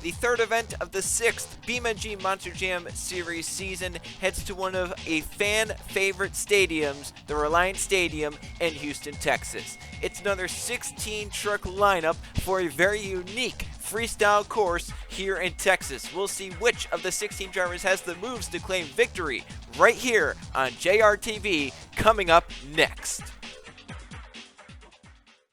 The third event of the sixth BeamNG Monster Jam Series season heads to one of a fan-favorite stadiums, the Reliant Stadium in Houston, Texas. It's another 16-truck lineup for a very unique freestyle course here in Texas. We'll see which of the 16 drivers has the moves to claim victory right here on JRTV coming up next.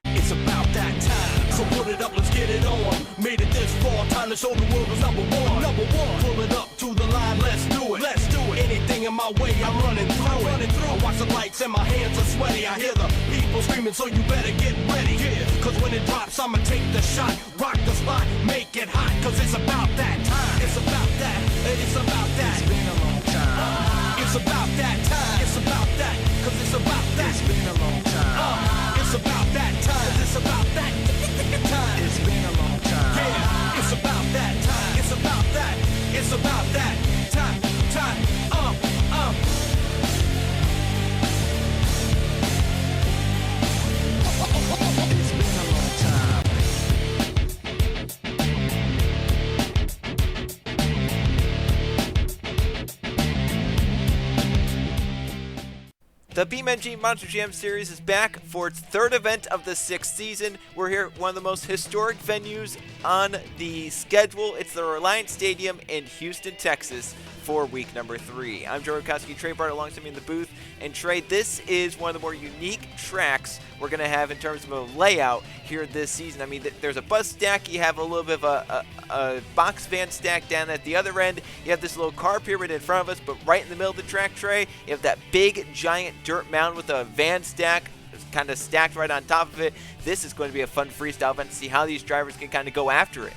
It's about that time, so put it up, let's get it on. Made it this far, time to show the world who's number one. Number one, pull it up to the line, let's do it. Let's do it. Anything in my way, I'm running through it. I watch the lights and my hands are sweaty. I hear the people screaming, so you better get ready. Yeah, cause when it drops, I'ma take the shot, rock the spot, make it hot. Cause it's about that time. It's about that. It's about that. It's been a long time. It's about that time. It's about that. Cause it's about that. It's been a long time. It's about that time. It's about that time. It's been a long time. Yeah, it's about that time. It's about that. It's about that time. Time. It's been a long time. The BeamNG Monster Jam Series is back for its third event of the sixth season. We're here at one of the most historic venues on the schedule. It's the Reliant Stadium in Houston, Texas for week number 3. I'm Joe Rokowski, Trey Bart alongside me in the booth. And Trey, this is one of the more unique tracks we're going to have in terms of a layout here this season. I mean, there's a bus stack. You have a little bit of a box van stack down at the other end. You have this little car pyramid in front of us, but right in the middle of the track, Trey, you have that big, giant dirt mound with a van stack kind of stacked right on top of it. This is going to be a fun freestyle event to see how these drivers can kind of go after it.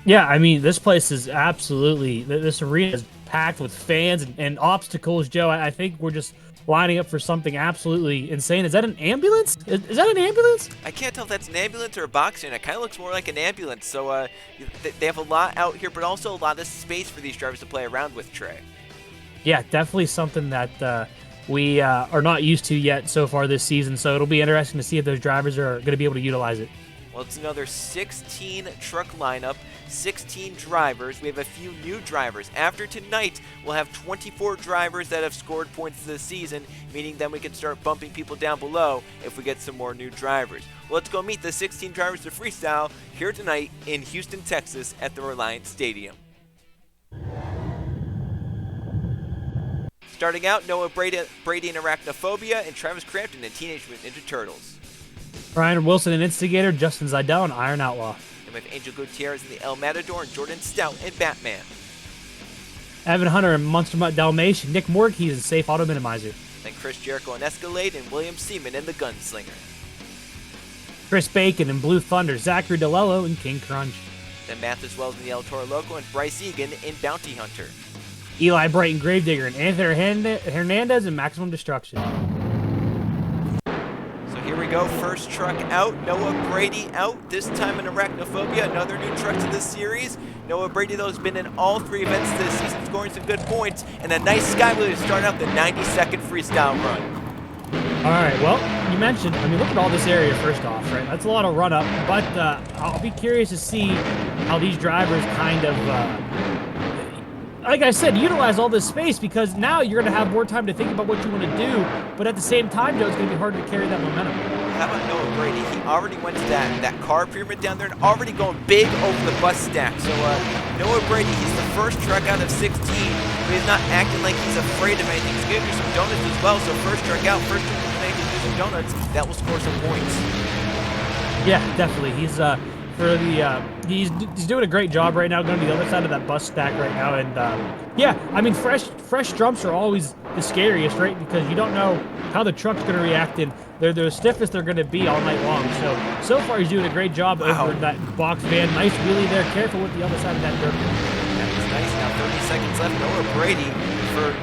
Yeah, I mean, this place is absolutely, this arena is packed with fans and obstacles, Joe. I think we're just lining up for something absolutely insane. Is that an ambulance? Is that an ambulance? I can't tell if that's an ambulance or a box unit. It kind of looks more like an ambulance. So they have a lot out here, but also a lot of space for these drivers to play around with, Trey. Yeah, definitely something that we are not used to yet so far this season. So it'll be interesting to see if those drivers are going to be able to utilize it. Well, it's another 16 truck lineup, 16 drivers. We have a few new drivers. After tonight, we'll have 24 drivers that have scored points this season, meaning then we can start bumping people down below if we get some more new drivers. Well, let's go meet the 16 drivers to freestyle here tonight in Houston, Texas at the Reliant Stadium. Starting out, Noah Brady in Arachnophobia, and Travis Crampton in Teenage Mutant Ninja Turtles. Ryan Wilson in Instigator, Justin Zidel in Iron Outlaw. And we have Angel Gutierrez in the El Matador, and Jordan Stout in Batman. Evan Hunter in Monster Mutt Dalmatian, Nick Morkey in Safe Auto Minimizer. Then Chris Jericho in Escalade, and William Seaman in the Gunslinger. Chris Bacon in Blue Thunder, Zachary DeLello in King Crunch. Then Matth as well as in the El Toro Loco, and Bryce Egan in Bounty Hunter. Eli Bright in Gravedigger, and Anthony Hernandez in Maximum Destruction. Here we go, first truck out, Noah Brady out, this time in Arachnophobia, another new truck to this series. Noah Brady, though, has been in all 3 events this season, scoring some good points, and a nice skywheel to start out the 90-second freestyle run. All right, well, you mentioned, I mean, look at all this area first off, right? That's a lot of run-up, but I'll be curious to see how these drivers kind of, like I said, utilize all this space, because now you're going to have more time to think about what you want to do, but at the same time, Joe, it's going to be hard to carry that momentum. How about Noah Brady? He already went to that car pyramid down there and already going big over the bus stack. So Noah Brady, he's the first truck out of 16, but he's not acting like he's afraid of anything. He's going to do some donuts as well, so first truck out, first truck to do some donuts, that will score some points. Yeah, definitely. He's he's doing a great job right now, going to the other side of that bus stack right now, and yeah, I mean, fresh jumps are always the scariest, right? Because you don't know how the truck's going to react, and they're the stiffest they're going to be all night long. So far he's doing a great job over that box van. Nice wheelie there. Careful with the other side of that dirt. That was nice. Now 30 seconds left. Noah Brady, for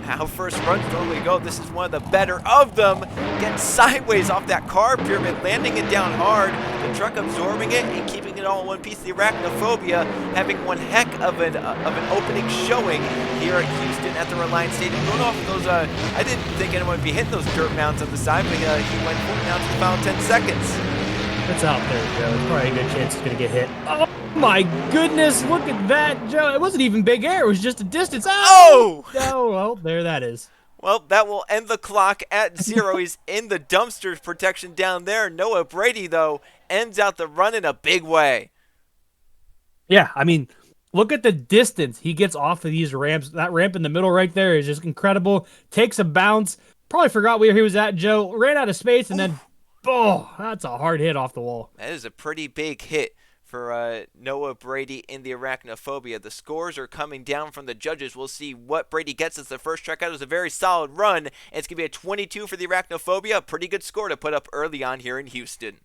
how first runs normally go, this is one of the better of them. Getting sideways off that car pyramid, landing it down hard. The truck absorbing it and keeping it all in one piece. The Arachnophobia having one heck of an opening showing here at Houston at the Reliant Stadium. Going off of those, I didn't think anyone would be hitting those dirt mounds on the side, but he went for it now to the final 10 seconds. It's out there, Joe. It's probably a good chance it's going to get hit. Oh, my goodness. Look at that, Joe. It wasn't even big air. It was just a distance. Oh! Oh, well, there that is. Well, that will end the clock at 0. He's in the dumpsters protection down there. Noah Brady, though, ends out the run in a big way. Yeah, I mean, look at the distance he gets off of these ramps. That ramp in the middle right there is just incredible. Takes a bounce. Probably forgot where he was at, Joe. Ran out of space, and then, oh, that's a hard hit off the wall. That is a pretty big hit for Noah Brady in the Arachnophobia. The scores are coming down from the judges. We'll see what Brady gets as the first strikeout. It was a very solid run. It's going to be a 22 for the Arachnophobia. A pretty good score to put up early on here in Houston.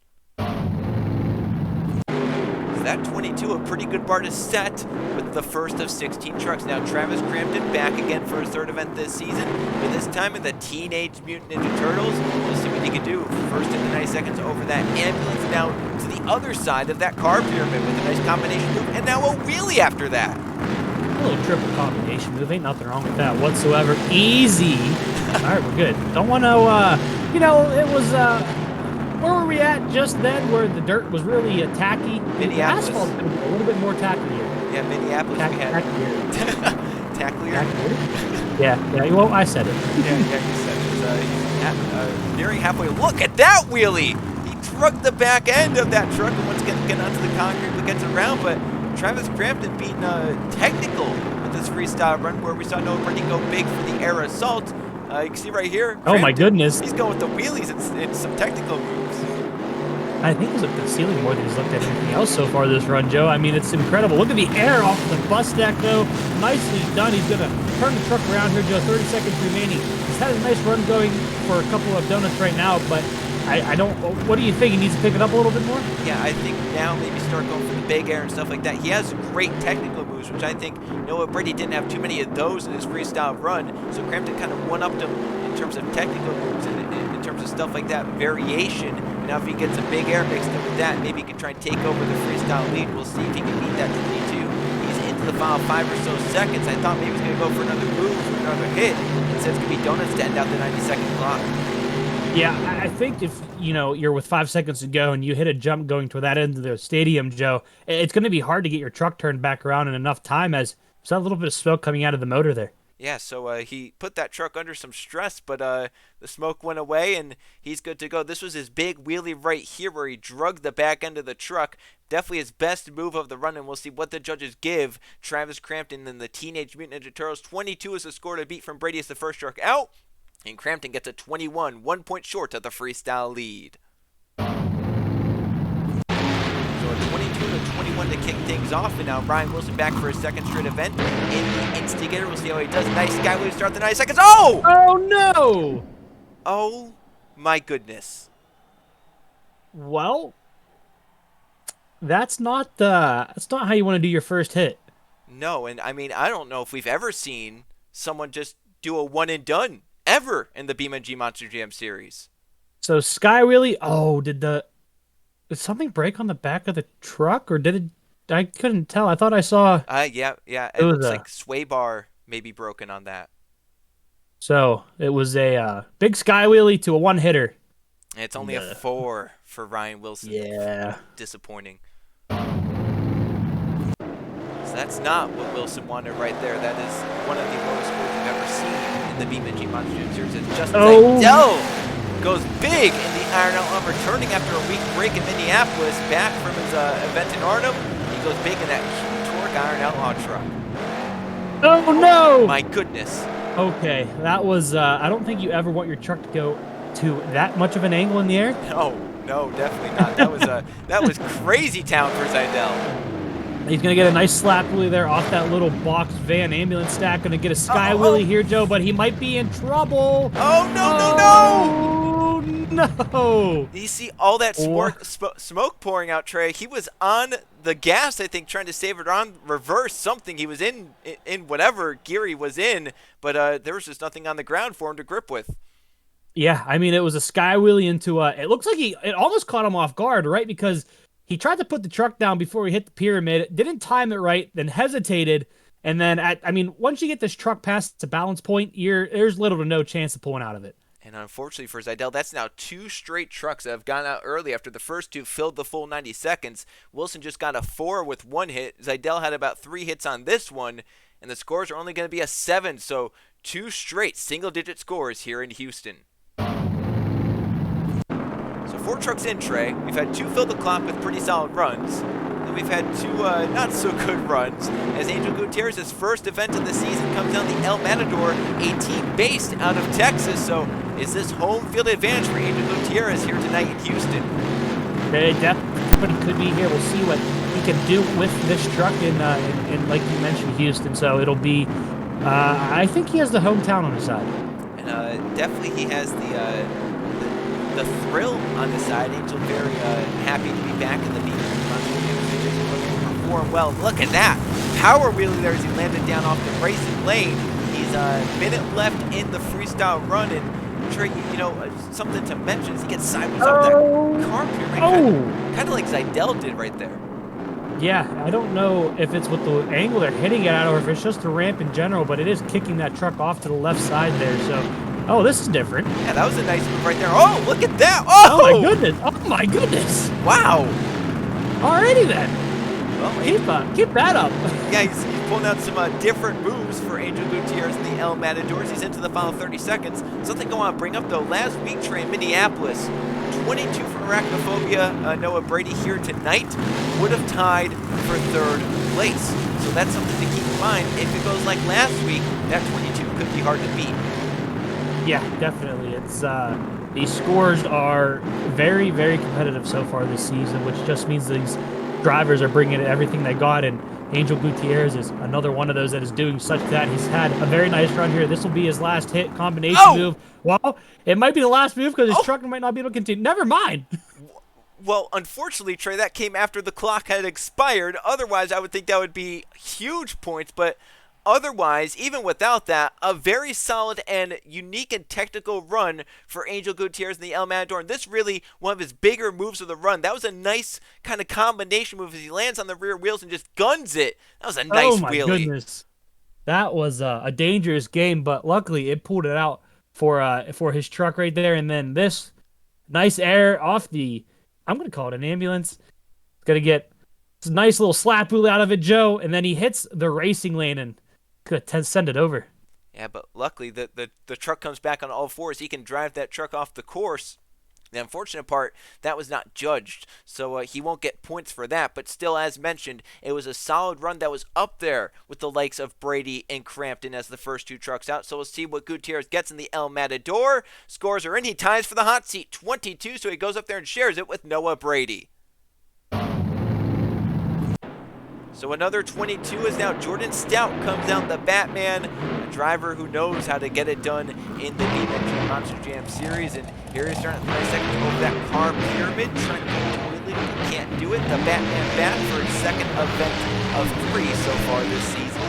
That 22, a pretty good bar to set with the first of 16 trucks. Now Travis Crampton back again for his third event this season, but this time in the Teenage Mutant Ninja Turtles. We'll see what he can do. First into 90 seconds over that ambulance, now to the other side of that car pyramid with a nice combination move, and now a wheelie after that. A little triple combination move. Ain't nothing wrong with that whatsoever. Easy. All right, we're good. Don't want to, it was, where were we at just then where the dirt was really tacky? Minneapolis. The asphalt's been a little bit more tacky here. Yeah, Minneapolis we had. Tacklier? Yeah, well, I said it. Yeah, you said it. He's nearing halfway. Look at that wheelie! He trucked the back end of that truck, and once again, getting onto the concrete, but gets around, but Travis Crampton being technical with this freestyle run where we saw Noah Brady go big for the air assault. You can see right here. Oh my goodness. He's going with the wheelies and some technical moves. I think he's looked at the ceiling more than he's looked at anything else so far this run, Joe. I mean, it's incredible. Look at the air off the bus deck, though. Nicely done. He's going to turn the truck around here, Joe. 30 seconds remaining. He's had a nice run going for a couple of donuts right now, but I don't. What do you think? He needs to pick it up a little bit more? Yeah, I think now maybe start going for the big air and stuff like that. He has great technical moves, which I think Noah Brady didn't have too many of those in his freestyle run. So Crampton kind of one-upped him in terms of technical moves and in terms of stuff like that, variation. And now if he gets a big air mixed in with that, maybe he can try and take over the freestyle lead. We'll see if he can beat that 22. He's into the final 5 or so seconds. I thought maybe he was going to go for another move or another hit. Instead, it's going to be donuts to end out the 90-second clock. Yeah, I think if, you're with 5 seconds to go and you hit a jump going to that end of the stadium, Joe, it's going to be hard to get your truck turned back around in enough time as there's a little bit of smoke coming out of the motor there. Yeah, so he put that truck under some stress, but the smoke went away and he's good to go. This was his big wheelie right here where he drugged the back end of the truck. Definitely his best move of the run, and we'll see what the judges give Travis Crampton and the Teenage Mutant Ninja Turtles. 22 is the score to beat from Brady as the first truck out. And Crampton gets a 21, 1 point short of the freestyle lead. So a 22-21 to kick things off, and now Ryan Wilson back for his second straight event in the Instigator. We'll see how he does. Nice skyway to start the 90 seconds. Oh! Oh no! Oh my goodness. Well, that's not how you want to do your first hit. No, and I mean I don't know if we've ever seen someone just do a one and done. Ever in the BeamNG Monster Jam series. So Sky Wheelie, did something break on the back of the truck, or did it? I couldn't tell. I thought I saw. Yeah. It looks like sway bar may be broken on that. So it was a big Sky Wheelie to a one hitter. And it's only a 4 for Ryan Wilson. Yeah. Disappointing. So that's not what Wilson wanted right there. That is one of the lowest scores we've ever seen in the BeamNG Monster Jam series. It's just Zidel goes big in the Iron Outlaw, returning after a week break in Minneapolis, back from his event in Arnhem. He goes big in that Torque Iron Outlaw truck. Oh no! My goodness. Okay, that was. I don't think you ever want your truck to go to that much of an angle in the air. No, definitely not. That was crazy town for Zidel. He's going to get a nice slap wheelie there off that little box van ambulance stack. Going to get a sky wheelie here, Joe, but he might be in trouble. Oh, no. You see all that smoke pouring out, Trey. He was on the gas, I think, trying to save it on reverse something. He was in whatever gear he was in, but there was just nothing on the ground for him to grip with. Yeah, I mean, it was a sky wheelie into it looks like it almost caught him off guard, right? Because he tried to put the truck down before he hit the pyramid, didn't time it right, then hesitated, and then once you get this truck past the balance point, there's little to no chance of pulling out of it. And unfortunately for Zidel, that's now 2 straight trucks that have gone out early after the first 2 filled the full 90 seconds. Wilson just got a 4 with 1 hit. Zidel had about 3 hits on this one, and the scores are only going to be a 7, so 2 straight single-digit scores here in Houston. So 4 trucks in, Trey. We've had 2 fill the clock with pretty solid runs. And we've had 2 not-so-good runs as Angel Gutierrez's first event of the season comes down the El Matador, a team based out of Texas. So is this home field advantage for Angel Gutierrez here tonight in Houston? It definitely could be here. We'll see what he can do with this truck in like you mentioned, Houston. So it'll be, I think he has the hometown on his side. And definitely he has the thrill on his side. Angel very happy to be back in the BeamNG. Perform well. Look at that power wheelie there as he landed down off the racing lane. He's a minute left in the freestyle run, and Trey, you know, something to mention is he gets sideways off that car pyramid, kind of like Zidel did right there. Yeah, I don't know if it's with the angle they're hitting it at or if it's just the ramp in general, but it is kicking that truck off to the left side there. So, this is different. Yeah, that was a nice move right there. Oh, look at that! Oh my goodness! Oh my goodness! Wow! Alrighty then. Well, keep that up. Yeah, he's pulling out some different moves for Angel Gutierrez in the El Matadors. He's into the final 30 seconds. Something I want to bring up, though. Last week, Trey, in Minneapolis, 22 for arachnophobia. Noah Brady here tonight would have tied for 3rd place. So that's something to keep in mind. If it goes like last week, that 22 could be hard to beat. Yeah, definitely. It's these scores are very, very competitive so far this season, which just means these drivers are bringing everything they got, and Angel Gutierrez is another one of those that is doing such that. He's had a very nice run here. This will be his last hit combination move. Well, it might be the last move because his truck might not be able to continue. Never mind. Well, unfortunately, Trey, that came after the clock had expired. Otherwise, I would think that would be huge points, but otherwise, even without that, a very solid and unique and technical run for Angel Gutierrez in the El Matador. And this really one of his bigger moves of the run. That was a nice kind of combination move as he lands on the rear wheels and just guns it. That was a nice wheelie. Oh my goodness. That was a dangerous game, but luckily it pulled it out for his truck right there. And then this nice air off the, I'm going to call it an ambulance. It's going to get a nice little slap wheelie out of it, Joe. And then he hits the racing lane and could send it over. Yeah, but luckily the truck comes back on all fours. He can drive that truck off the course. The unfortunate part, that was not judged, so he won't get points for that. But still, as mentioned, it was a solid run that was up there with the likes of Brady and Crampton as the first 2 trucks out. So we'll see what Gutierrez gets in the El Matador. Scores are in. He ties for the hot seat, 22, so he goes up there and shares it with Noah Brady. So another 22 is now Jordan Stout comes out the Batman, a driver who knows how to get it done in the BeamNG Monster Jam series. And here he's starting at 30 seconds over that car pyramid, trying to pull the wheelie, but he can't do it. The Batman back for his second event of 3 so far this season.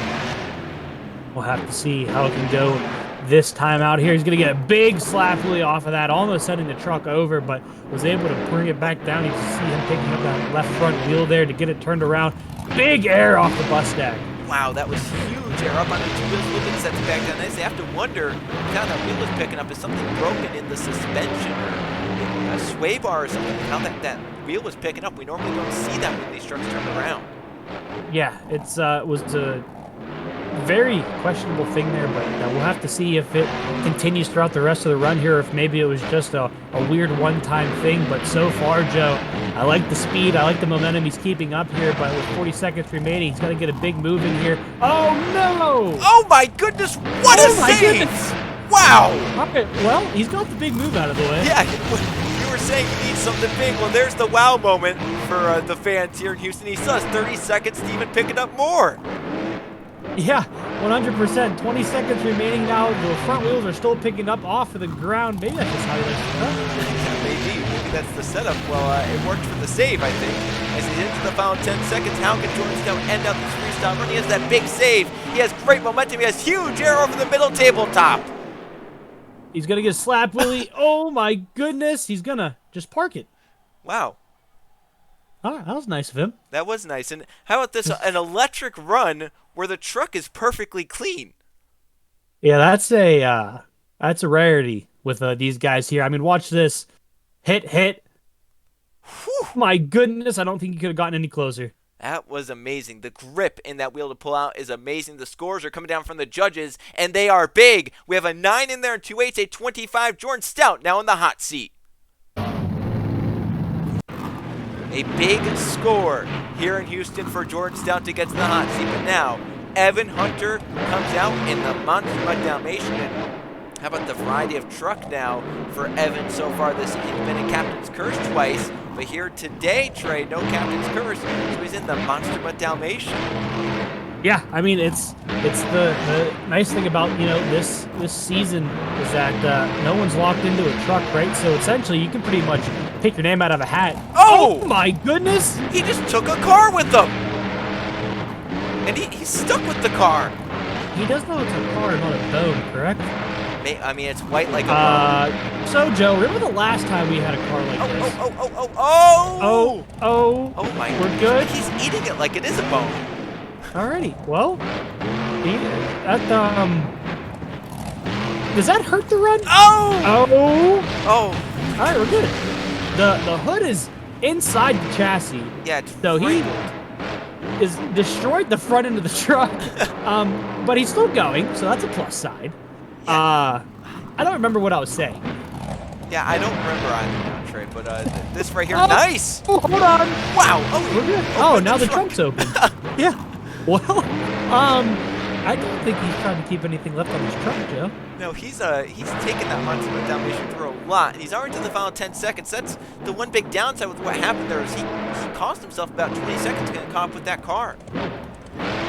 We'll have to see how it can go this time out here. He's going to get a big slap wheelie off of that, almost sending the truck over, but was able to bring it back down. You can see him picking up that left front wheel there to get it turned around. Big air off the bus deck. Wow, that was huge air up on the 2 wheels, looking to set it back down. Nice. They have to wonder how that wheel was picking up. Is something broken in the suspension or a sway bar or something? How that wheel was picking up. We normally don't see that when these trucks turn around. Yeah, it's was a very questionable thing there, but we'll have to see if it continues throughout the rest of the run here, or if maybe it was just a weird one-time thing. But so far, Joe, I like the speed, I like the momentum he's keeping up here, but with 40 seconds remaining, he's got to get a big move in here. Oh, no! Oh, my goodness! What a save! Goodness. Wow! Okay, well, he's got the big move out of the way. Yeah, you were saying he needs something big. Well, there's the wow moment for the fans here in Houston. He still has 30 seconds to even pick it up more. Yeah, 100%. 20 seconds remaining now. The front wheels are still picking up off of the ground. Maybe that's just how he likes to cut. Yeah, maybe that's the setup. Well, it worked for the save, I think. As he hits the final 10 seconds, how can Jordan Stout end up this freestyle run? He has that big save. He has great momentum. He has huge air over the middle tabletop. He's going to get a slap wheelie. Oh, my goodness. He's going to just park it. Wow. All right, that was nice of him. That was nice. And how about this? An electric run where the truck is perfectly clean. Yeah, that's a rarity with these guys here. I mean, watch this. Hit. Whew. My goodness, I don't think he could have gotten any closer. That was amazing. The grip in that wheel to pull out is amazing. The scores are coming down from the judges, and they are big. We have a 9 in there and 2 8s, a 25. Jordan Stout now in the hot seat. A big score here in Houston for Jordan Stout to get to the hot seat. But now, Evan Hunter comes out in the Monster Mud Dalmatian. And how about the variety of truck now for Evan so far this season? He's been in Captain's Curse twice, but here today, Trey, no Captain's Curse, so he's in the Monster Mud Dalmatian. Yeah, I mean, it's the nice thing about, this season is that no one's locked into a truck, right? So essentially, you can pretty much pick your name out of a hat. Oh! My goodness! He just took a car with him! And he's stuck with the car. He does know it's a car, not a boat, correct? I mean, it's white like a bone. So, Joe, remember the last time we had a car like this? Oh my! We're good? He's eating it like it is a bone. Alrighty, well, does that hurt the run? Oh! Alright, we're good. The hood is inside the chassis. Yeah, it's so he is destroyed the front end of the truck, but he's still going, so that's a plus side. Yeah. I don't remember what I was saying. Yeah, I don't remember either, Trey, but this right here, nice! Oh, hold on! Wow! We're good. Oh, now the trunk's open. Yeah. Well, I don't think he's trying to keep anything left on his truck, Joe. No, he's taken that Monster Mud Dalmatian through a lot. He's already to the final 10 seconds. That's the one big downside with what happened there is he cost himself about 20 seconds getting caught up with that car.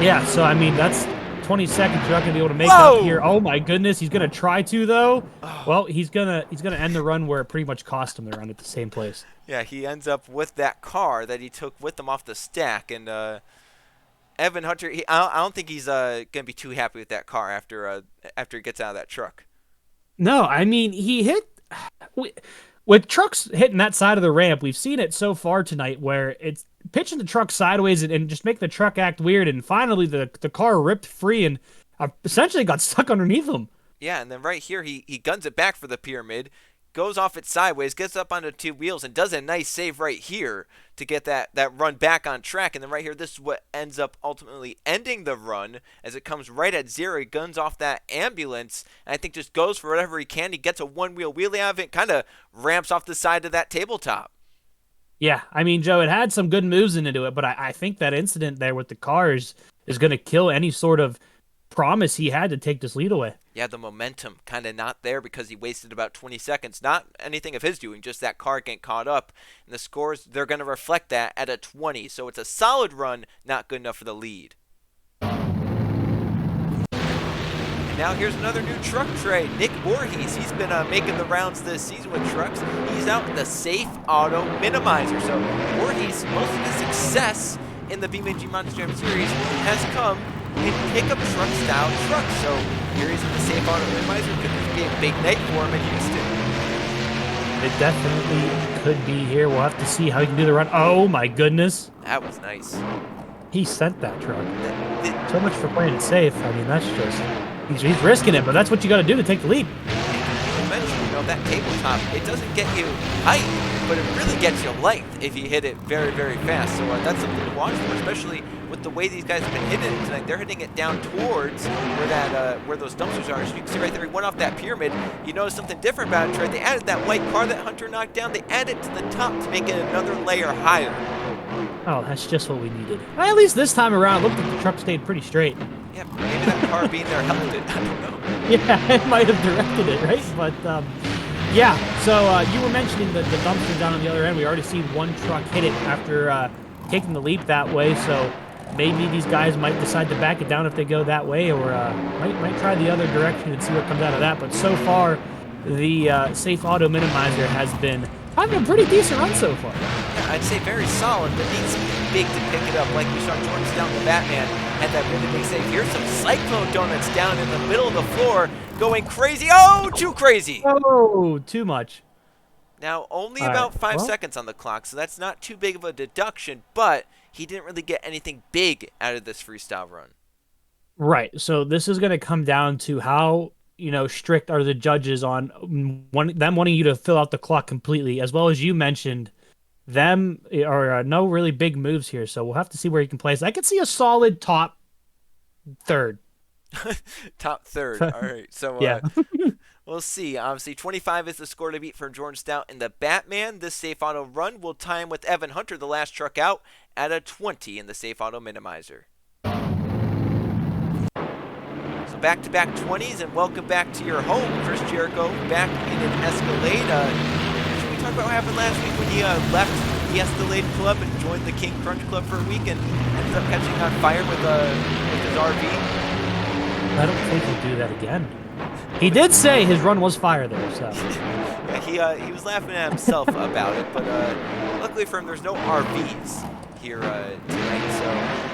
Yeah, so I mean that's 20 seconds you're not gonna be able to make up here. Oh my goodness, he's gonna try to though. Well, he's gonna end the run where it pretty much cost him the run at the same place. Yeah, he ends up with that car that he took with him off the stack, and Evan Hunter, I don't think he's gonna be too happy with that car after he gets out of that truck. No, I mean he hit with trucks hitting that side of the ramp. We've seen it so far tonight where it's pitching the truck sideways and just make the truck act weird, and finally the car ripped free and essentially got stuck underneath him. Yeah, and then right here he guns it back for the pyramid, goes off it sideways, gets up onto two wheels, and does a nice save right here to get that run back on track. And then right here, this is what ends up ultimately ending the run as it comes right at zero. He guns off that ambulance, and I think just goes for whatever he can. He gets a one-wheel wheelie out of it, kind of ramps off the side of that tabletop. Yeah, I mean, Joe, it had some good moves into it, but I think that incident there with the cars is going to kill any sort of promise he had to take this lead away. Yeah, the momentum kind of not there because he wasted about 20 seconds. Not anything of his doing, just that car getting caught up. And the scores, they're going to reflect that at a 20. So it's a solid run, not good enough for the lead. And now here's another new truck tray. Nick Voorhees, he's been making the rounds this season with trucks. He's out in the Safe Auto Minimizer. So Voorhees, most of his success in the BeamNG Monster Jam Series has come in pickup truck style trucks. So here he's in the Safe Auto Minimizer. Could this be a big night for him in Houston? It definitely could be here. We'll have to see how he can do the run. Oh my goodness. That was nice. He sent that truck. So much for playing it safe. I mean, that's just... He's risking it, but that's what you got to do to take the lead. You mentioned, that tabletop, it doesn't get you height, but it really gets you length if you hit it very, very fast. So that's something to watch for, especially with the way these guys have been hitting it tonight. They're hitting it down towards where those dumpsters are. So you can see right there, he went off that pyramid. You notice something different about it, Trey. They added that white car that Hunter knocked down. They added it to the top to make it another layer higher. Oh, that's just what we needed. Well, at least this time around, it looked like the truck stayed pretty straight. Yeah, maybe that car being there helped it. I don't know. Yeah, it might have directed it, right? But, yeah. So you were mentioning the dumpster down on the other end. We already see one truck hit it after taking the leap that way. So maybe these guys might decide to back it down if they go that way, or might try the other direction and see what comes out of that. But so far, the Safe Auto Minimizer has been having a pretty decent run so far. Yeah, I'd say very solid, but needs something big to pick it up. Like we saw Jordan Stout, the Batman, had that really big save. Here's some Cyclone Donuts down in the middle of the floor going crazy. Oh, too crazy. Oh, too much. Now, only about 5 seconds on the clock, so that's not too big of a deduction, but he didn't really get anything big out of this freestyle run. Right. So this is going to come down to how strict are the judges on them wanting you to fill out the clock completely, as well as you mentioned, them are no really big moves here. So we'll have to see where he can place. I could see a solid top third. Top third. All right. So Yeah. we'll see. Obviously, 25 is the score to beat for Jordan Stout in the Batman. This safe auto run will tie him with Evan Hunter, the last truck out, at a 20 in the safe auto minimizer. So back-to-back 20s, and welcome back to your home, Chris Jericho, back in an Escalade. Should we talk about what happened last week when he left the Escalade Club and joined the King Crunch Club for a week and ended up catching on fire with his RV? I don't think he'll do that again. He did say his run was fire though, so. Yeah, he was laughing at himself about it, but luckily for him, there's no RVs here tonight, so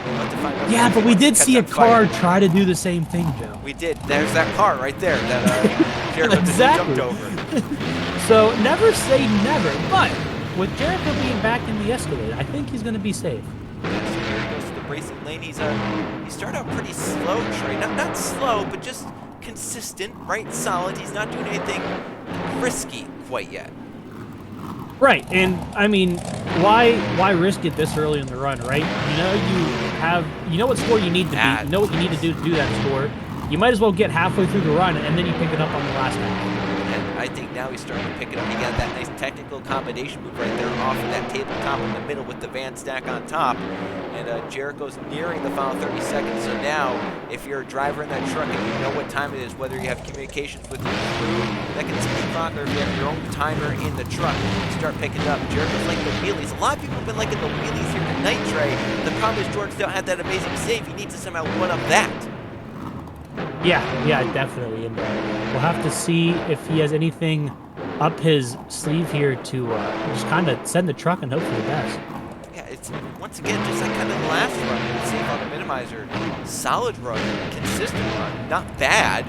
we'll have to find out. Yeah, but we did see a car try to do the same thing, Joe. We did. There's that car right there that Jericho exactly. just jumped over. So never say never, but with Jericho being back in the Escalade, I think he's going to be safe. Yeah, so here he goes to the racing lane. He started out pretty slow, Trey. Not slow, but just consistent, right? Solid. He's not doing anything risky quite yet. Right, and I mean, why risk it this early in the run, right? You know what score you need to beat. You know what you need to do that score. You might as well get halfway through the run, and then you pick it up on the last half. And I think now he's starting to pick it up. He got that nice technical combination move right there off of that tabletop in the middle with the van stack on top. And Jericho's nearing the final 30 seconds. So now, if you're a driver in that truck and you know what time it is, whether you have communications with your crew that can speed clock, or if you have your own timer in the truck, start picking it up. Jericho's like the wheelies. A lot of people have been liking the wheelies here tonight, Trey. The problem is Jordan Stout had that amazing save. He needs to somehow one-up that. Yeah, definitely. And we'll have to see if he has anything up his sleeve here to just kind of send the truck and hope for the best. Yeah, it's once again just like kind of the last run. Safe on the minimizer, solid run, consistent run, not bad,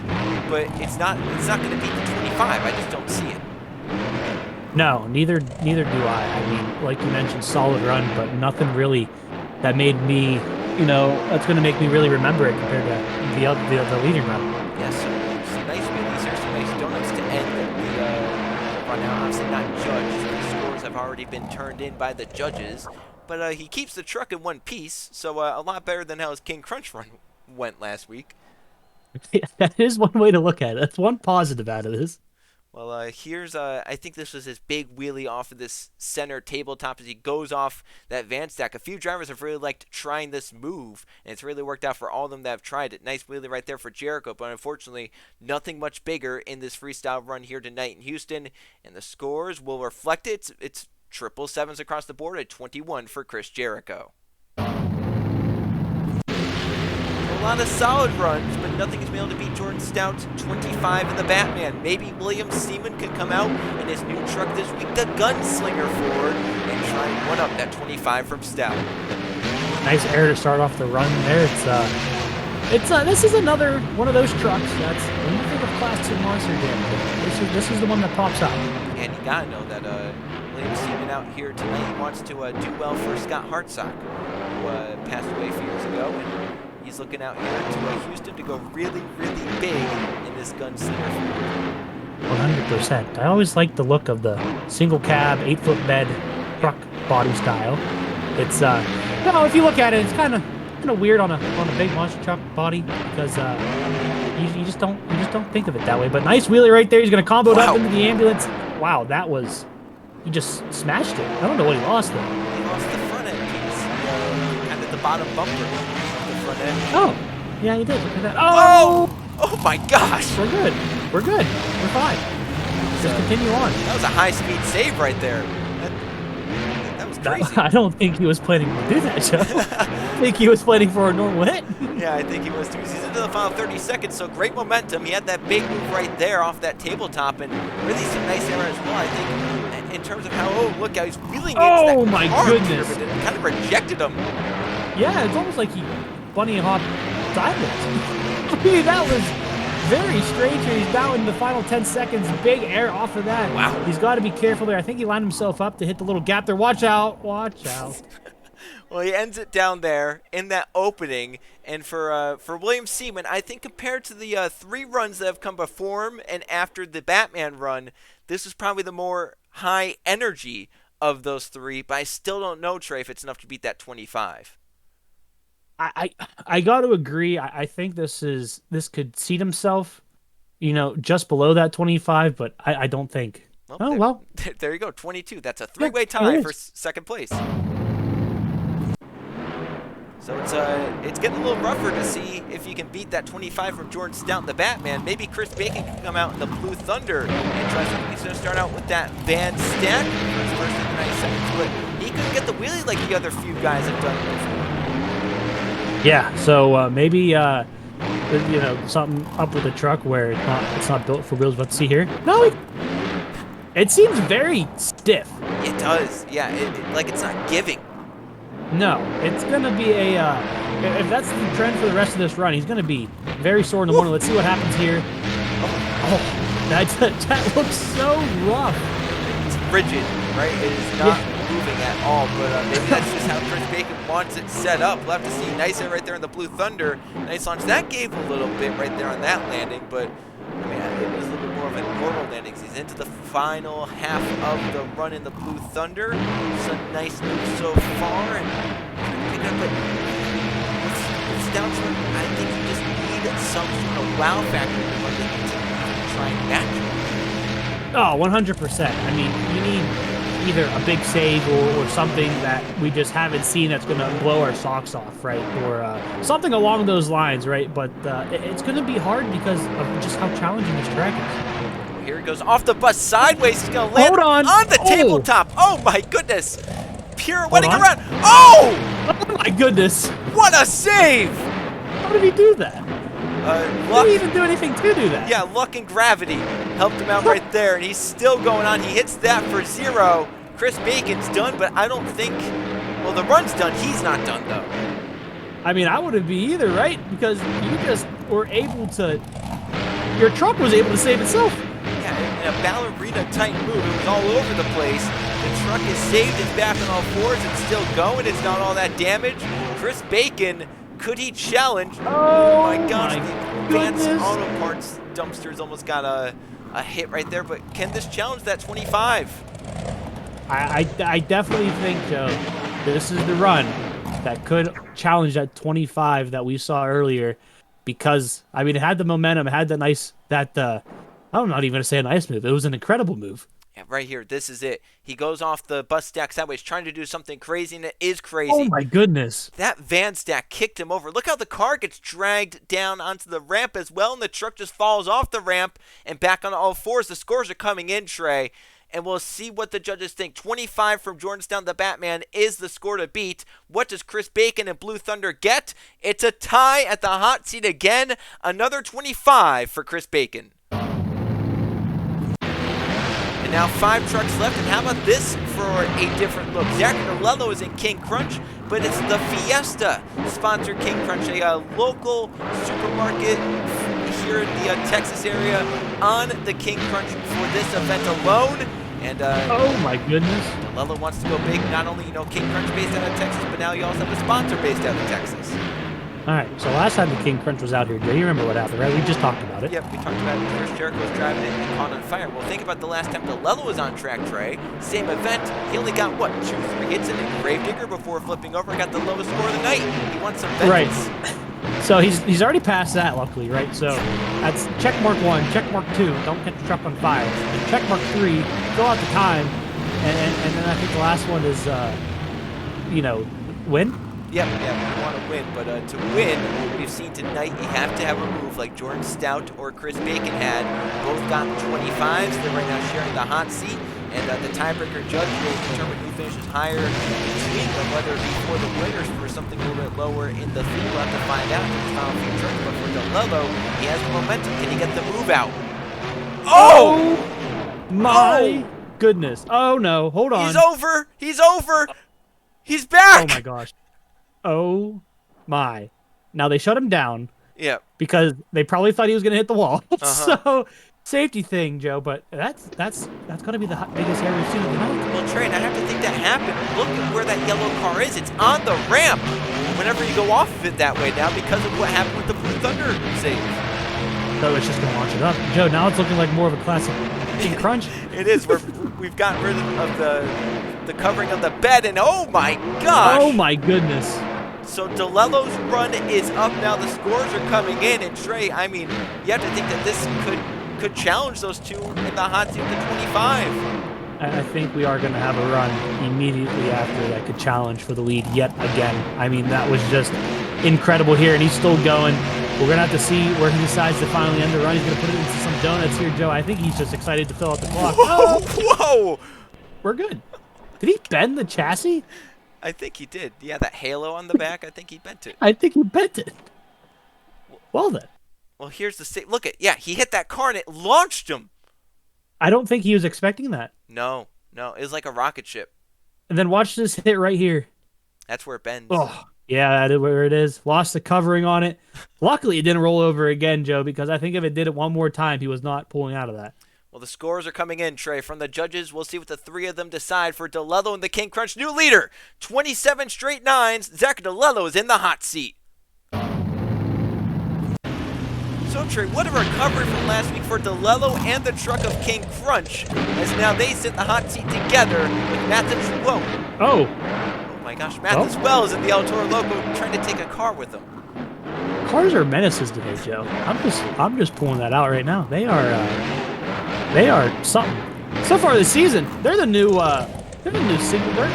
but it's not going to beat the 25. I just don't see it. No, neither do I. I mean, like you mentioned, solid run, but nothing really that made me, that's going to make me really remember it compared to the leading run. Yes, some nice wheelies here, some nice donuts to end the run. Now, obviously not judged. The scores have already been turned in by the judges, but he keeps the truck in one piece, so a lot better than how his King Crunch run went last week. Yeah, that is one way to look at it. That's one positive out of this. Well, here's, I think this was his big wheelie off of this center tabletop as he goes off that van stack. A few drivers have really liked trying this move, and it's really worked out for all of them that have tried it. Nice wheelie right there for Jericho, but unfortunately, nothing much bigger in this freestyle run here tonight in Houston, and the scores will reflect it. It's triple sevens across the board at 21 for Chris Jericho. A lot of solid runs, but nothing has been able to beat Jordan Stout. 25 in the Batman. Maybe William Seaman could come out in his new truck this week, the Gunslinger Ford, and try and one up that 25 from Stout. Nice air to start off the run there. This is another one of those trucks that's, when you think of Class 2 monster jam, this is the one that pops out. And you gotta know that William Seaman out here tonight wants to do well for Scott Hartsock, who passed away a few years ago. And he's looking out here to Houston to go really, really big in this Gunslinger. 100%. I always like the look of the single cab, 8-foot bed truck body style. It's if you look at it, it's kind of weird on a big monster truck body because you just don't think of it that way. But nice wheelie right there. He's gonna combo it up into the ambulance. Wow, he just smashed it. I don't know what he lost though. He lost the front end piece, kind of the bottom bumper. Oh, yeah, he did. Look at that. Oh my gosh. We're good. We're fine. Just continue on. That was a high-speed save right there. That was crazy. I don't think he was planning to do that, Joe. I think he was planning for a normal hit. Yeah, I think he was too. He's into the final 30 seconds, so great momentum. He had that big move right there off that tabletop, and really some nice air as well, I think, in terms of how, look how he's wheeling into that Oh, my goodness. Here, but it kind of rejected him. Yeah, it's almost like he bunny hop sideways. I mean, that was very strange. He's now in the final 10 seconds. Big air off of that. Wow. He's got to be careful there. I think he lined himself up to hit the little gap there. Watch out. Watch out. Well, he ends it down there in that opening, and for William Seaman, I think compared to the 3 runs that have come before him and after the Batman run, this is probably the more high energy of those 3. But I still don't know, Trey, if it's enough to beat that 25. I got to agree. I think this could seat himself, just below that 25, but I don't think. Well, there you go, 22. That's a 3-way tie for second place. So it's getting a little rougher to see if you can beat that 25 from Jordan Stout and the Batman. Maybe Chris Bacon can come out in the Blue Thunder and try something. He's going to start out with that Van Stack first in the 90 seconds, but he couldn't get the wheelie like the other few guys have done before. Yeah, so maybe something up with the truck where it's not built for wheels. Let's see here. No, it seems very stiff. It does, yeah. Like it's not giving. No, it's going to be if that's the trend for the rest of this run, he's going to be very sore in the morning. Let's see what happens here. Oh, that looks so rough. It's rigid, right? It is not moving at all, but maybe that's just how Chris Bacon wants it set up. We'll have to see. Nice hit right there in the Blue Thunder. Nice launch. That gave a little bit right there on that landing, but I mean, it was a little bit more of a normal landing. He's into the final half of the run in the Blue Thunder. It's a nice move so far, and pick up. But with Stout's run, I think you just need some sort of wow factor to run to try and match it. Oh, 100%. I mean, you need either a big save or something that we just haven't seen that's going to blow our socks off, right? Or something along those lines, right? But it's going to be hard because of just how challenging this track is. Well, here he goes off the bus sideways. He's going to land on the tabletop. Oh, my goodness. Pirouetting around. Oh! Oh, my goodness. What a save! How did he do that? Luck, did he even do anything to do that? Yeah, luck and gravity helped him out right there, and he's still going on. He hits that for 0. Chris Bacon's done, but I don't think... Well, the run's done. He's not done, though. I mean, I wouldn't be either, right? Because you just were able to... Your truck was able to save itself. Yeah, in a ballerina-type move. It was all over the place. The truck is saved. It's back on all 4s. It's still going. It's not all that damage. Chris Bacon... Could he challenge? Oh my gosh, the Advanced Auto Parts dumpsters almost got a hit right there, but can this challenge that 25? I definitely think, Joe, this is the run that could challenge that 25 that we saw earlier because, I mean, it had the momentum, it had the nice, I'm not even going to say a nice move. It was an incredible move. Yeah, right here, this is it. He goes off the bus stack sideways, trying to do something crazy, and it is crazy. Oh, my goodness. That van stack kicked him over. Look how the car gets dragged down onto the ramp as well, and the truck just falls off the ramp and back on all 4s. The scores are coming in, Trey, and we'll see what the judges think. 25 from Jordan Stout, the Batman, is the score to beat. What does Chris Bacon and Blue Thunder get? It's a tie at the hot seat again. Another 25 for Chris Bacon. Now 5 trucks left, and how about this for a different look? Zach Norello is in King Crunch, but it's the Fiesta sponsored King Crunch, a local supermarket here in the Texas area on the King Crunch for this event alone. And oh my goodness, Norello wants to go big. Not only King Crunch based out of Texas, but now you also have a sponsor based out of Texas. All right, so last time the King Crunch was out here, Joe, you remember what happened, right? We just talked about it. Yep, we talked about it. First, Jericho was driving it and caught on fire. Well, think about the last time DeLello was on track, Trey. Same event. He only got, 2-3 hits in a Gravedigger before flipping over. Got the lowest score of the night. He wants some vengeance. Right. So he's already passed that, luckily, right? So that's check mark 1, check mark 2, don't catch the truck on fire. And check mark 3, fill out the time. And then I think the last one is, win? Yep, we want to win, but to win, we've seen tonight you have to have a move like Jordan Stout or Chris Bacon had. Both got 25s. They're right now sharing the hot seat, and the tiebreaker judge will determine who finishes higher between them, whether it be for the winners for something a little bit lower in the field. We'll have to find out in the final few turns. But for DeLello, he has the momentum. Can he get the move out? Oh! My goodness. Oh, no. Hold on. He's over. He's back. Oh, my gosh. Oh Now they shut him down. Yeah. Because they probably thought he was going to hit the wall. So safety thing, Joe, but that's gonna be the biggest error we've seen tonight. Well, Trey, and I have to think that happened. Look at where that yellow car is. It's on the ramp whenever you go off of it that way now because of what happened with the Blue Thunder save. So it's just gonna launch it up. Joe, now it's looking like more of a classic King Crunch. It is. We've gotten rid of the covering of the bed, and oh my gosh! Oh my goodness! So DeLello's run is up now. The scores are coming in, and Trey, I mean, you have to think that this could challenge those two in the hot seat to 25. I think we are going to have a run immediately after that could challenge for the lead yet again. I mean, that was just incredible here, and he's still going. We're going to have to see where he decides to finally end the run. He's going to put it into some donuts here, Joe. I think he's just excited to fill out the clock. Whoa! Whoa! We're good. Did he bend the chassis? I think he did. Yeah, that halo on the back, I think he bent it. I think he bent it. Well then. Well, here's the look at, yeah, he hit that car and it launched him. I don't think he was expecting that. No, it was like a rocket ship. And then watch this hit right here. That's where it bends. Oh, yeah, that's where it is. Lost the covering on it. Luckily, it didn't roll over again, Joe, because I think if it did it one more time, he was not pulling out of that. Well, the scores are coming in, Trey. From the judges, we'll see what the three of them decide for DeLello and the King Crunch. New leader, 27 straight nines. Zach DeLello is in the hot seat. So, Trey, what a recovery from last week for DeLello and the truck of King Crunch, as now they sit in the hot seat together with Matth and Whoa. Oh my gosh, Matth as well is in the El Toro Loco trying to take a car with him. Cars are menaces today, Joe. I'm just pulling that out right now. They are something. So far this season, they're the new single bird.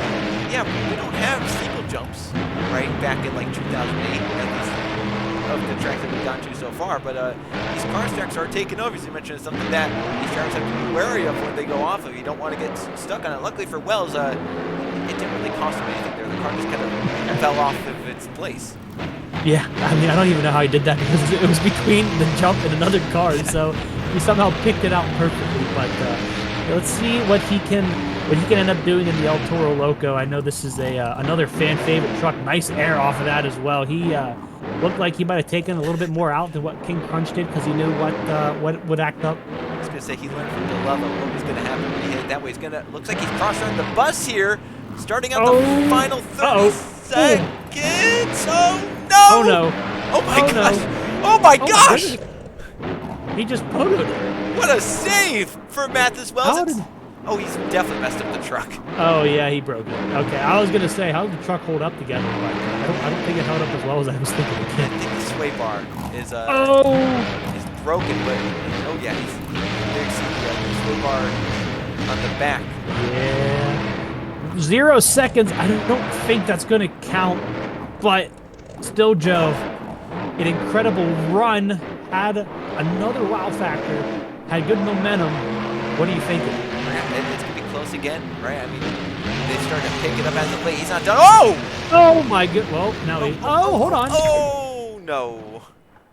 Yeah, we don't have single jumps, right? Back in like 2008, at least of the tracks that we've gone to so far. But these car stacks are taking over. As you mentioned, it's something that these drivers have to be wary of when they go off of. You don't want to get stuck on it. Luckily for Wells, it didn't really cost him anything there. The car just kind of fell off of its place. Yeah, I mean, I don't even know how he did that because it was between the jump and another car, so he somehow picked it out perfectly. But let's see what he can end up doing in the El Toro Loco. I know this is another fan favorite truck. Nice air off of that as well. He looked like he might have taken a little bit more out than what King Crunch did because he knew what would act up. I was gonna say he learned from DeLello what was gonna happen when he hit it that way. Looks like he's crossed on the bus here, starting out the final 30 seconds. Oh no! Oh my gosh! Oh my gosh! He just photoed it. What a save for Matth as well. Oh, he's definitely messed up the truck. Oh yeah, he broke it. Okay, I was gonna say, how did the truck hold up together? But I don't think it held up as well as I was thinking it did. I think the sway bar is broken, but oh yeah, there's the sway bar on the back. Yeah, 0 seconds. I don't think that's gonna count, but still, Joe, an incredible run, had another wow factor, had good momentum. What are you thinking? It's going to be close again, right? I mean, they started to pick it up as of late. He's not done. Oh! Oh, my good. Well, now hold on. Oh, no.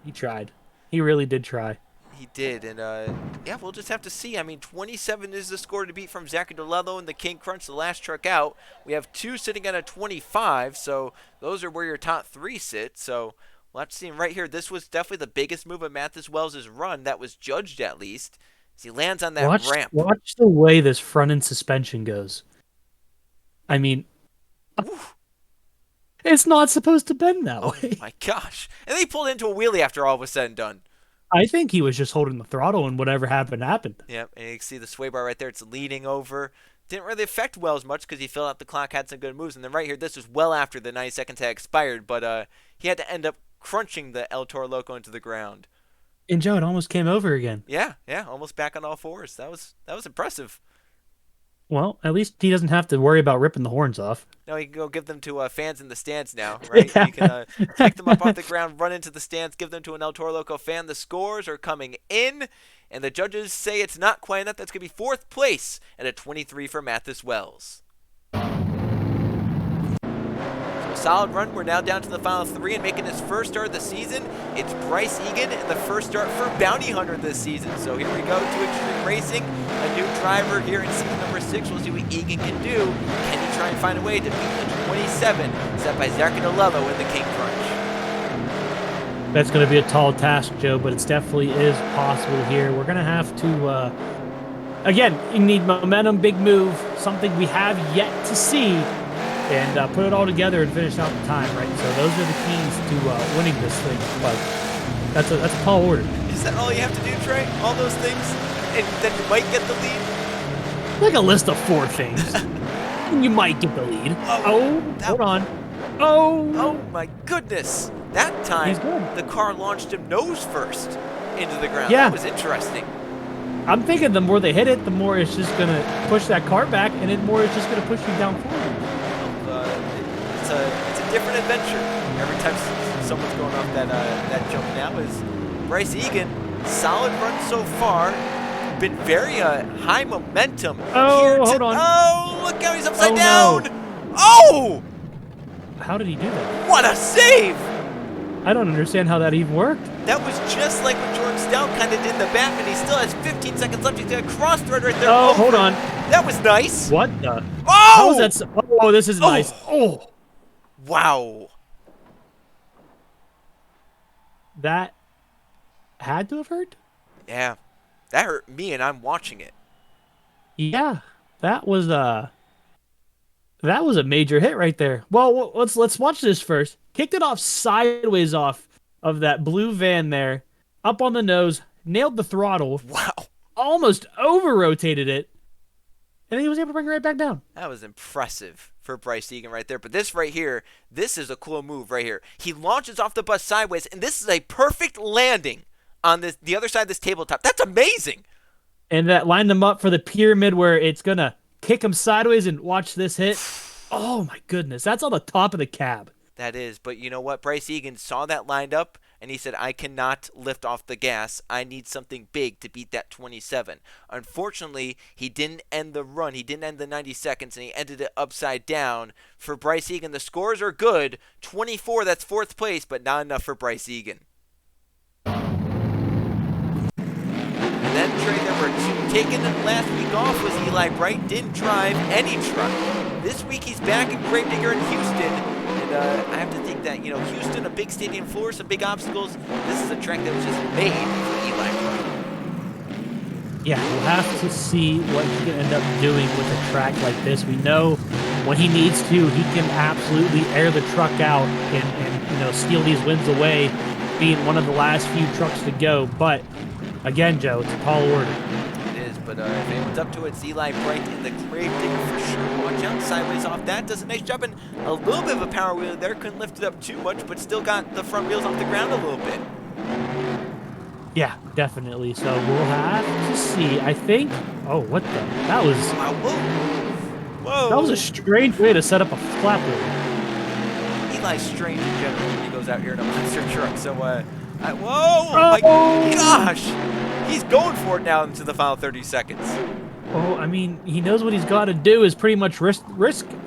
He tried. He really did try. He did, and yeah, we'll just have to see. I mean, 27 is the score to beat from Zach DeLello and the King Crunch, the last truck out. We have two sitting at a 25, so those are where your top three sit. So we'll have to see him right here. This was definitely the biggest move of Matth as Wells' run that was judged, at least, as he lands on that ramp. Watch the way this front end suspension goes. I mean, it's not supposed to bend that way. Oh my gosh! And they pulled into a wheelie after all was said and done. I think he was just holding the throttle and whatever happened. Yep, and you can see the sway bar right there. It's leaning over. Didn't really affect Wells much because he filled out the clock, had some good moves. And then right here, this was well after the 90 seconds had expired, but he had to end up crunching the El Toro Loco into the ground. And Joe, it almost came over again. Yeah, almost back on all fours. That was impressive. Well, at least he doesn't have to worry about ripping the horns off. No, he can go give them to fans in the stands now, right? Yeah. He can pick them up off the ground, run into the stands, give them to an El Toro Loco fan. The scores are coming in, and the judges say it's not quite enough. That's going to be fourth place at a 23 for Matth Wells. Solid run. We're now down to the final three, and making his first start of the season, it's Bryce Egan, and the first start for Bounty Hunter this season. So here we go to Extreme Racing, a new driver here in season number 6. We'll see what Egan can do. Can he try and find a way to beat the 27 set by Zach DeLello in the King Crunch? That's going to be a tall task, Joe, but it definitely is possible here. We're going to have to, again, you need momentum, big move, something we have yet to see, and put it all together and finish out the time, right? So those are the keys to winning this thing, but that's a tall order. Is that all you have to do, Trey? All those things? And then you might get the lead? Like a list of 4 things. And you might get the lead. Hold on. Oh my goodness. That time, He's good. the car launched him nose first into the ground. Yeah. That was interesting. I'm thinking the more they hit it, the more it's just going to push that car back, and the more it's just going to push you down forward. It's a different adventure. Every time someone's going off that jump now is Bryce Egan. Solid run so far. Been very high momentum. Oh, hold on. Oh, look how he's upside down. No. Oh! How did he do that? What a save! I don't understand how that even worked. That was just like what George Stout kind of did in the Batman. He still has 15 seconds left. He's got a cross thread right there. Oh, hold on. That was nice. What the? Oh! How is that? Oh, this is nice. Oh. Wow. That had to have hurt? Yeah. That hurt me, and I'm watching it. Yeah. That was a major hit right there. Well, let's watch this first. Kicked it off sideways off of that blue van there, up on the nose, nailed the throttle. Wow. Almost over-rotated it, and then he was able to bring it right back down. That was impressive for Bryce Egan right there. But this right here, this is a cool move right here. He launches off the bus sideways, and this is a perfect landing on the other side of this tabletop. That's amazing. And that lined him up for the pyramid where it's going to kick him sideways and watch this hit. Oh, my goodness. That's on the top of the cab. That is, but you know what? Bryce Egan saw that lined up, and he said, I cannot lift off the gas. I need something big to beat that 27. Unfortunately, he didn't end the run. He didn't end the 90 seconds, and he ended it upside down. For Bryce Egan, the scores are good. 24, that's 4th place, but not enough for Bryce Egan. And then trade number 2 taken last week off was Eli Bright. Didn't drive any truck. This week he's back in Gravedigger in Houston. I have to think that, Houston, a big stadium floor, some big obstacles. This is a track that was just made for Eli Bright. Yeah, we'll have to see what he can end up doing with a track like this. We know when he needs to, he can absolutely air the truck out and steal these wins away, being one of the last few trucks to go. But again, Joe, it's a tall order. But if anyone's up to it, it's Eli Bright in the Gravedigger for sure. Watch out, sideways off that. Does a nice job, and a little bit of a power wheel there. Couldn't lift it up too much, but still got the front wheels off the ground a little bit. Yeah, definitely. So we'll have to see. I think. Oh, what the? That was. Wow, whoa. That was a strange way to set up a flap wheel. Eli's strange in general when he goes out here in a monster truck. So, whoa! Oh my gosh! He's going for it now into the final 30 seconds. Oh, I mean, he knows what he's got to do is pretty much risk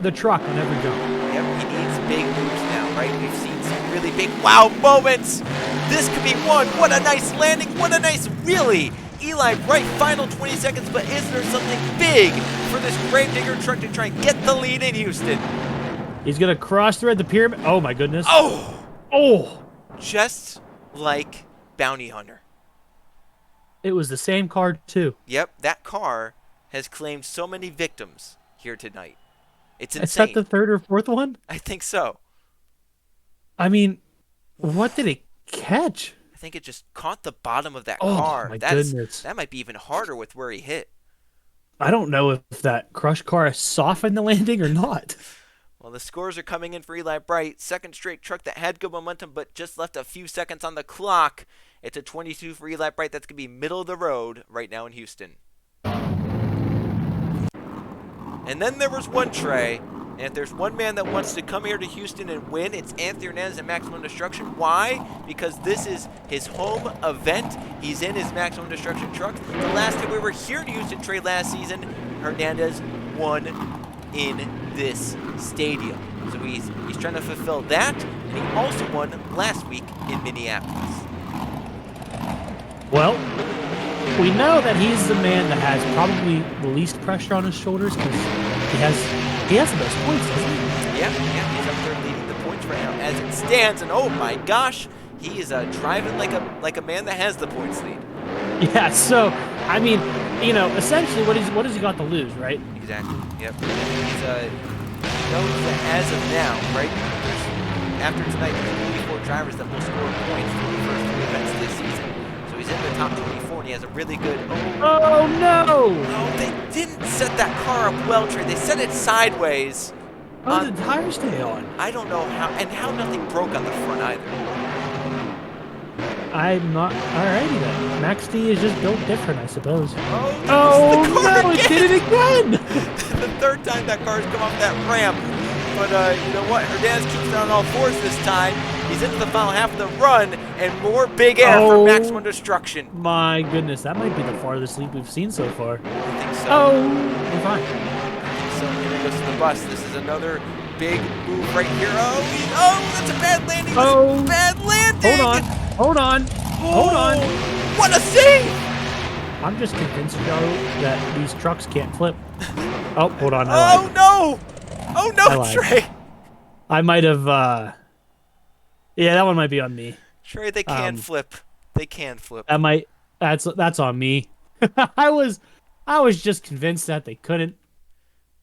the truck on every jump. Yep, he needs big moves now, right? We've seen some really big wow moments. This could be one. What a nice landing. What a nice wheelie. Eli Bright, final 20 seconds, but is there something big for this Gravedigger truck to try and get the lead in Houston? He's going to cross-thread the pyramid. Oh, my goodness. Oh! Just like Bounty Hunter. It was the same car, too. Yep, that car has claimed so many victims here tonight. It's insane. Is that the 3rd or 4th one? I think so. I mean, what did it catch? I think it just caught the bottom of that car. car. My goodness. That might be even harder with where he hit. I don't know if that crushed car softened the landing or not. Well, the scores are coming in for Eli Bright. 2nd straight truck that had good momentum, but just left a few seconds on the clock. It's a 22 for Eli Bright. That's going to be middle of the road right now in Houston. And then there was one Trey. And if there's one man that wants to come here to Houston and win, it's Anthony Hernandez at Maximum Destruction. Why? Because this is his home event. He's in his Maximum Destruction truck. The last time we were here in Houston, Trey, last season, Hernandez won in this stadium. So he's trying to fulfill that. And he also won last week in Minneapolis. Well, we know that he's the man that has probably the least pressure on his shoulders because he has the best points, doesn't he? Yeah, he's up there leading the points right now as it stands. And oh my gosh, he is driving like a man that has the points lead. Yeah, so, I mean, you know, essentially what has he got to lose, right? Exactly. Yep. He's knows that as of now, right? After tonight, there's 24 drivers that will score points for the first 3 events this season. So he's in the top 24, and he has a really good. Oh no! Oh, they didn't set that car up well, Trey. They set it sideways. How did the tires stay on? I don't know how nothing broke on the front either. I'm not. Alrighty then. Max D is just built different, I suppose. Oh no! It did it again! The 3rd time that car's come off that ramp. But you know what? Hernandez keeps it on all 4s this time. He's into the final half of the run, and more big air for maximum destruction. My goodness, that might be the farthest leap we've seen so far. I think so. Oh, we're fine. So here he goes to the bus. This is another big move right here. Oh, that's a bad landing. Oh, bad landing. Hold on. What a save! I'm just convinced, Joe, that these trucks can't flip. Oh, hold on. No! Oh no, Trey! I might have. Yeah, that one might be on me. Trey, they can flip. They can flip. That's on me. I was just convinced that they couldn't.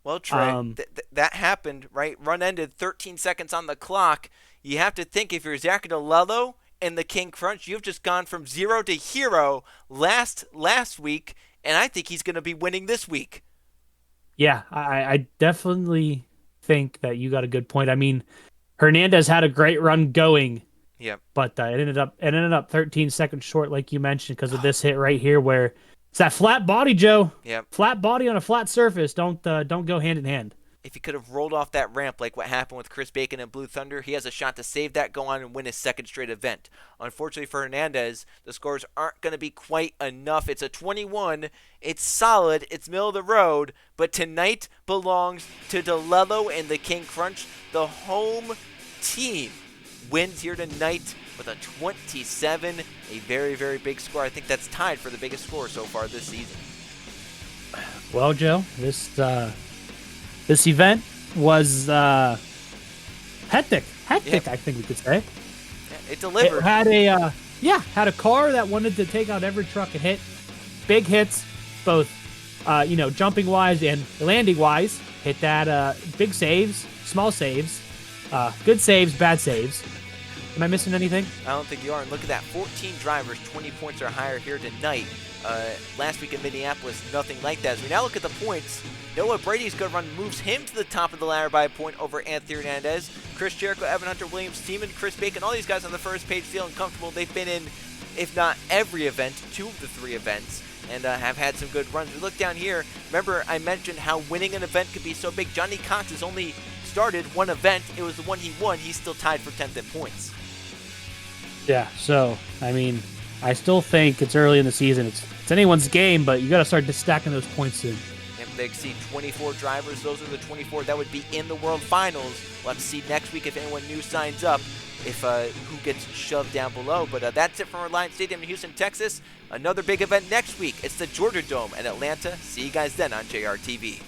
Well, Trey, that happened, right? Run ended, 13 seconds on the clock. You have to think if you're Zach DeLello and the King Crunch, you've just gone from 0 to hero last week, and I think he's going to be winning this week. Yeah, I definitely think that you got a good point. I mean, Hernandez had a great run going. Yep. But it ended up 13 seconds short, like you mentioned, because of this hit right here, where it's that flat body, Joe. Yep. Flat body on a flat surface. Don't go hand in hand. If he could have rolled off that ramp like what happened with Chris Bacon and Blue Thunder, he has a shot to save that, go on and win his 2nd straight event. Unfortunately for Hernandez, the scores aren't going to be quite enough. It's a 21. It's solid. It's middle of the road. But tonight belongs to DeLello and the King Crunch. The home team wins here tonight with a 27. A very, very big score. I think that's tied for the biggest score so far this season. Well, Joe, this event was hectic. Yep. I think we could say. It delivered. It had a car that wanted to take out every truck it hit. Big hits, both jumping wise and landing wise. Hit that big saves, small saves, good saves, bad saves. Am I missing anything? I don't think you are. And look at that, 14 drivers, 20 points or higher here tonight. Last week in Minneapolis, nothing like that. As we now look at the points, Noah Brady's good run moves him to the top of the ladder by a point over Anthony Hernandez. Chris Jericho, Evan Hunter Williams, Seaman, Chris Bacon, all these guys on the first page feeling comfortable. They've been in, if not every event, 2 of the 3 events, and have had some good runs. We look down here. Remember, I mentioned how winning an event could be so big. Johnny Cox has only started 1 event. It was the one he won. He's still tied for 10th in points. Yeah, so, I mean, I still think it's early in the season. It's anyone's game, but you got to start stacking those points soon. If they exceed 24 drivers, those are the 24 that would be in the World Finals. We'll have to see next week if anyone new signs up, if who gets shoved down below. But that's it from Reliant Stadium in Houston, Texas. Another big event next week. It's the Georgia Dome in Atlanta. See you guys then on JRTV.